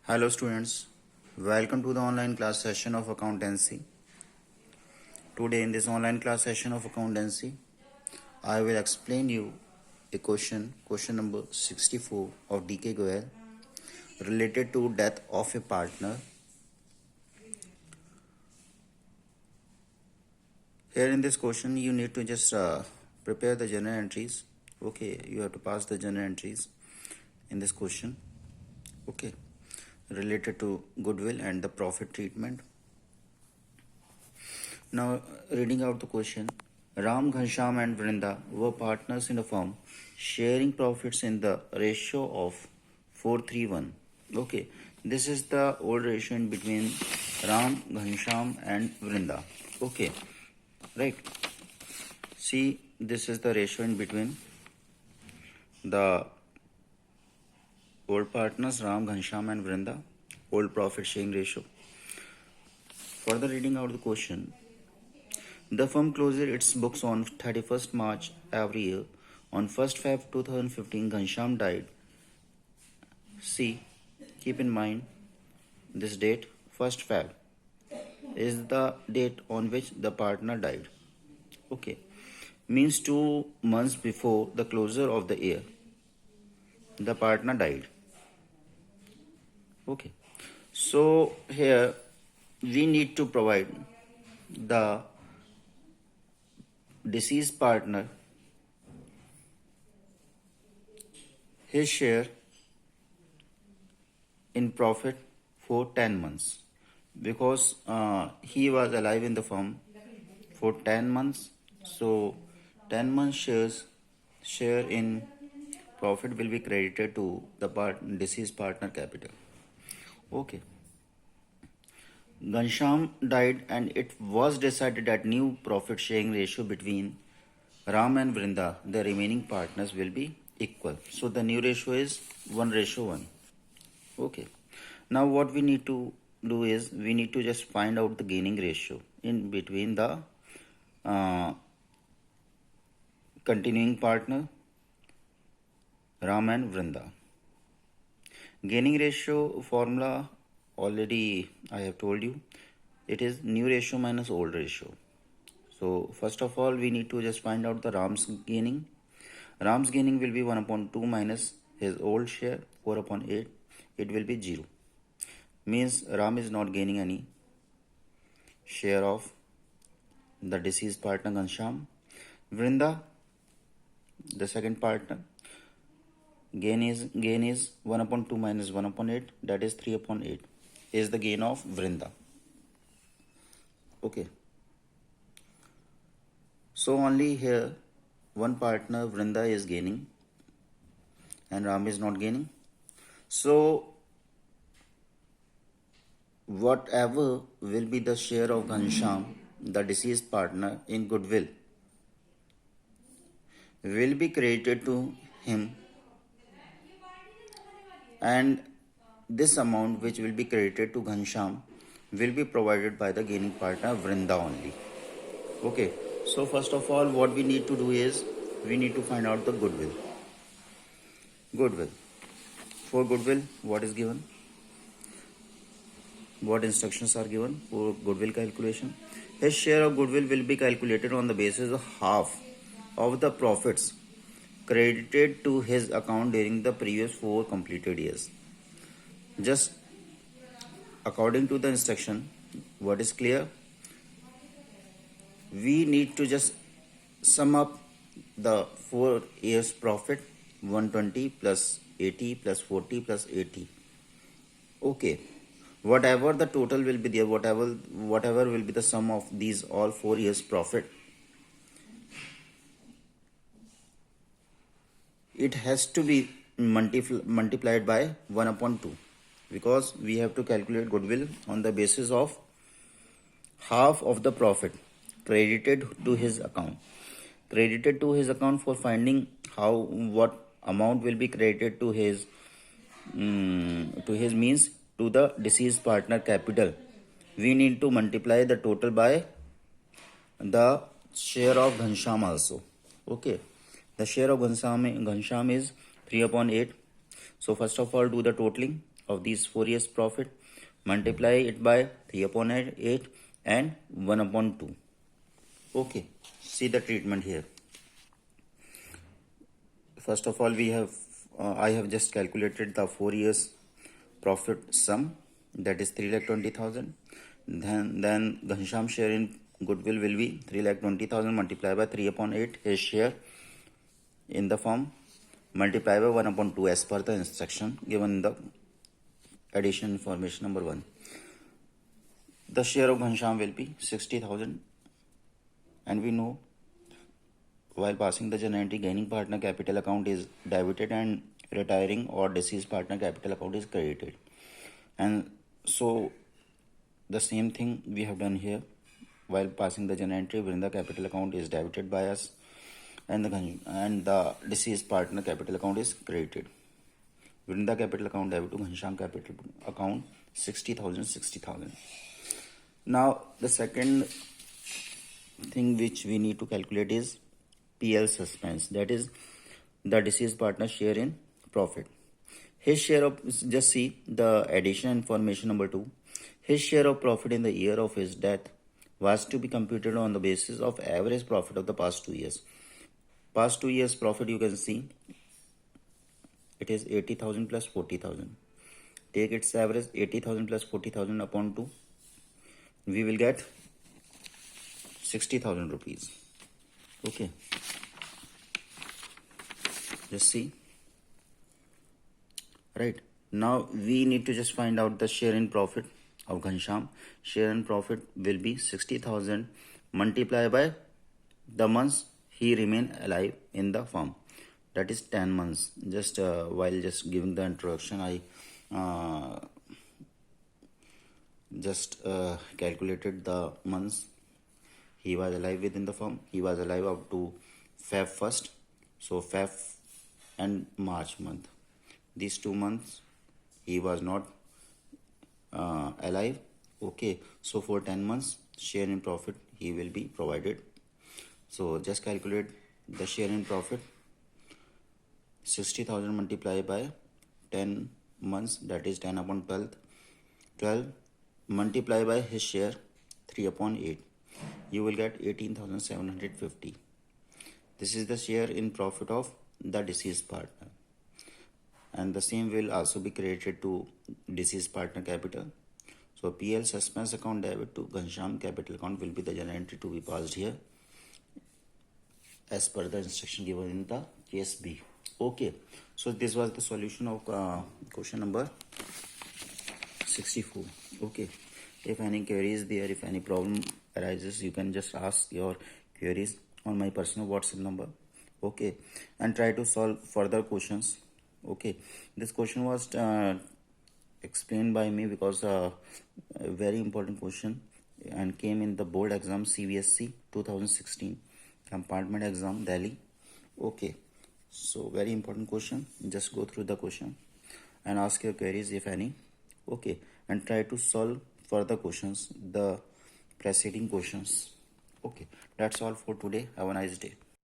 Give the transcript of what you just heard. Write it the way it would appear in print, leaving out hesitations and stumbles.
Hello students, welcome to the online class session of accountancy. Today in this online class session of accountancy, I will explain you a question number 64 of DK Goel related to death of a partner. Here in this question you need to just prepare the journal entries. Okay, you have to pass the journal entries in this question. Okay, related to goodwill and the profit treatment. Now, reading out the question, Ram, Ghanshyam and Vrinda were partners in a firm, sharing profits in the ratio of 4:3:1. Okay, this is the old ratio in between Ram, Ghanshyam and Vrinda. Okay, right. See, this is the ratio in between the old partners Ram, Ghanshyam and Vrinda, old profit sharing ratio. Further reading out the question, the firm closes its books on 31st March every year. On 1st Feb 2015, Ghanshyam died. See, keep in mind this date, 1st Feb, is the date on which the partner died. Okay, means 2 months before the closure of the year, the partner died. Okay, so here we need to provide the deceased partner his share in profit for 10 months because he was alive in the firm for 10 months. So 10 months share in profit will be credited to the deceased partner capital. Okay. Ghanshyam died and it was decided that new profit sharing ratio between Ram and Vrinda, the remaining partners, will be equal. So the new ratio is 1:1. Okay. Now what we need to do is we need to just find out the gaining ratio in between the continuing partner Ram and Vrinda. Gaining ratio formula already I have told you, it is new ratio minus old ratio. So first of all we need to just find out the Ram's gaining. Ram's gaining will be 1/2 minus his old share 4/8. It will be 0. Means Ram is not gaining any share of the deceased partner Ghanshyam. Vrinda, the second partner, gain is 1/2 minus 1/8, that is 3/8 is the gain of Vrinda. Okay. So only here one partner Vrinda is gaining and Ram is not gaining. So whatever will be the share of Ghanshyam, the deceased partner, in goodwill will be credited to him, and this amount which will be credited to Ghanshyam will be provided by the gaining partner Vrinda only. Okay, so first of all what we need to do is we need to find out the goodwill. For goodwill, what is given? What instructions are given for goodwill calculation? His share of goodwill will be calculated on the basis of half of the profits credited to his account during the previous 4 completed years. Just according to the instruction, what is clear? We need to just sum up the 4 years profit, 120 plus 80 plus 40 plus 80. Okay, whatever the total will be there, whatever will be the sum of these all 4 years profit, it has to be multiplied by 1/2 because we have to calculate goodwill on the basis of half of the profit credited to his account. Credited to his account, for finding what amount will be credited to his means to the deceased partner capital, we need to multiply the total by the share of Ghanshyam also. Okay, the share of Ghanshyam is 3/8. So first of all do the totaling. of these 4 years profit, multiply it by 3 upon 8 and 1 upon 2. Okay, see the treatment here. First of all, we have I have just calculated the 4 years profit sum, that is 3,20,000. Then Ghansham share in goodwill will be 3,20,000 multiplied by 3 upon 8, his share in the firm, multiplied by 1 upon 2 as per the instruction given in the addition information number 1. The share of Ghansham will be 60,000, and we know while passing the journal entry, gaining partner capital account is debited and retiring or deceased partner capital account is credited. And so the same thing we have done here. While passing the journal entry, when the capital account is debited by us and the deceased partner capital account is credited. When the capital account debit to Ghansham capital account 60,000. Now the second thing which we need to calculate is PL suspense, that is the deceased partner share in profit. His share of, just see the addition information number 2. His share of profit in the year of his death was to be computed on the basis of average profit of the past 2 years. Past 2 years profit, you can see it is 80,000 plus 40,000. Take its average, 80,000 plus 40,000 upon 2. We will get 60,000 rupees. Okay. Just see. Right. Now we need to just find out the share in profit of Ghansham. Share in profit will be 60,000 multiplied by the months he remain alive in the firm. That is 10 months. Just while just giving the introduction, I just calculated the months he was alive within the firm. He was alive up to Feb 1st. So Feb and March month. These 2 months he was not alive. Okay. So for 10 months share in profit he will be provided. So just calculate the share in profit. 60,000 multiplied by 10 months, that is 10 upon 12 multiplied by his share 3 upon 8. You will get 18,750. This is the share in profit of the deceased partner. And the same will also be credited to deceased partner capital. So PL suspense account debit to Ghansham capital account will be the journal entry to be passed here as per the instruction given in the case B. Okay, so this was the solution of question number 64. Okay, if any queries there, if any problem arises, you can just ask your queries on my personal WhatsApp number. Okay, and try to solve further questions. Okay, this question was explained by me because a very important question and came in the board exam CBSE 2016 compartment exam Delhi. Okay, so very important question. Just go through the question and ask your queries if any. Okay, and try to solve further questions, the preceding questions. Okay, that's all for today. Have a nice day.